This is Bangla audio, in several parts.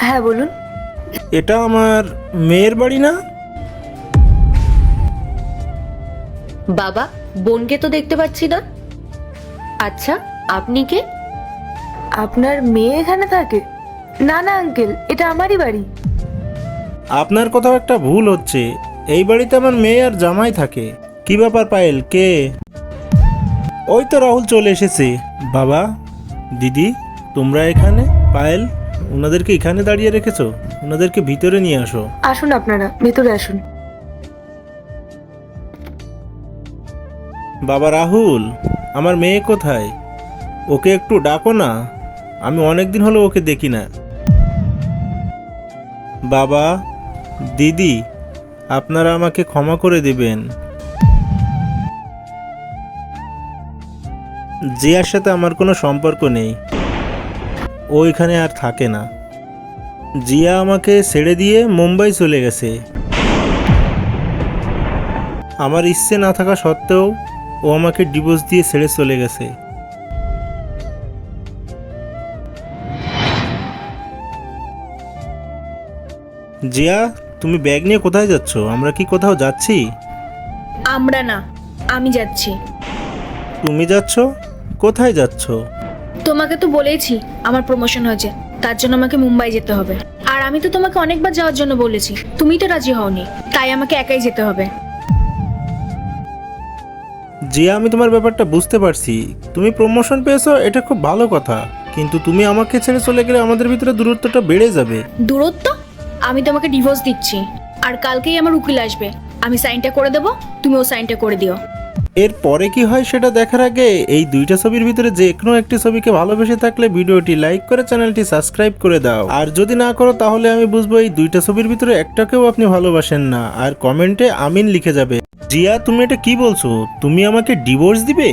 হ্যাঁ বলুন। এটা আমার মেয়ের বাড়ি না? বাবা, বোনকে তো দেখতে পাচ্ছি না। আচ্ছা, আপনি কে? আপনার মেয়ে এখানে থাকে? না না আঙ্কেল, এটা আমারই বাড়ি। আপনার কোথাও একটা ভুল হচ্ছে। এই বাড়িতে আমার মেয়ে আর জামাই থাকে। কি ব্যাপার পায়েল, কে? ওই তো রাহুল চলে এসেছে। বাবা, দিদি, তোমরা এখানে? পায়েল, ওনাদেরকে এখানে দাঁড়িয়ে রেখেছো? ওনাদেরকে ভিতরে নিয়ে আসো। আসুন, আপনারা ভেতরে আসুন। বাবা রাহুল, আমার মেয়ে কোথায়? ওকে একটু ডাকো না, আমি অনেকদিন হলো ওকে দেখি না। বাবা, দিদি, আপনারা আমাকে ক্ষমা করে দেবেন। জিয়ার সাথে আমার কোনো সম্পর্ক নেই, ও এখানে আর থাকে না। জিয়া আমাকে ছেড়ে দিয়ে মুম্বাই চলে গেছে। আমার ইচ্ছে না থাকা সত্ত্বেও ও আমাকে ডিভোর্স দিয়ে ছেড়ে চলে গেছে। জিয়া, তুমি ব্যাগ নিয়ে কোথায় যাচ্ছ? আমরা কি কোথাও যাচ্ছি? আমরা না, আমি যাচ্ছি। তুমি যাচ্ছ? কোথায় যাচ্ছ? তোমাকে তো বলেইছি আমার প্রমোশন হয়েছে, তার জন্য আমাকে মুম্বাই যেতে হবে। আর আমি তো তোমাকে অনেকবার যাওয়ার জন্য বলেছি, তুমি তো রাজি হওনি, তাই আমাকে একাই যেতে হবে। জিয়া, আমি তোমার ব্যাপারটা বুঝতে পারছি। তুমি প্রমোশন পেয়েছো, এটা খুব ভালো কথা, কিন্তু তুমি আমাকে ছেড়ে চলে গেলে আমাদের ভিতরে দূরত্বটা বেড়ে যাবে। দূরত্ব? আমি তোমাকে ডিভোর্স দিচ্ছি, আর কালকেই আমার উকিল আসবে। আমি সাইনটা করে দেবো, তুমিও সাইনটা করে দিও। এর পরে কি হয় সেটা দেখার আগে এই দুইটা ছবির ভিতরে যে কোনো একটি ছবিকে ভালোবেসে থাকলে ভিডিওটি লাইক করে চ্যানেলটি সাবস্ক্রাইব করে দাও। আর যদি না করো তাহলে আমি বুঝবো এই দুইটা ছবির ভিতরে একটাকেও আপনি ভালোবাসেন না। আর কমেন্টে আমিন লিখে যাবে। জিয়া, তুমি এটা কি বলছো? তুমি আমাকে ডিভোর্স দিবে?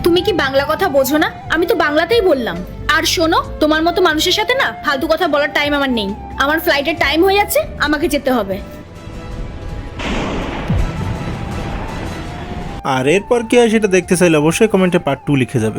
তুমি কি বাংলা কথা বোঝো না? আমি তো বাংলাতেই বললাম। আর শোনো, তোমার মতো মানুষের সাথে না ফালতু কথা বলার টাইম আমার নেই। আমার ফ্লাইটের টাইম হয়ে যাচ্ছে, আমাকে যেতে হবে। আর এরপর কি হয় সেটা দেখতে চাইলে অবশ্যই কমেন্টে পার্ট 2 লিখে যাবে।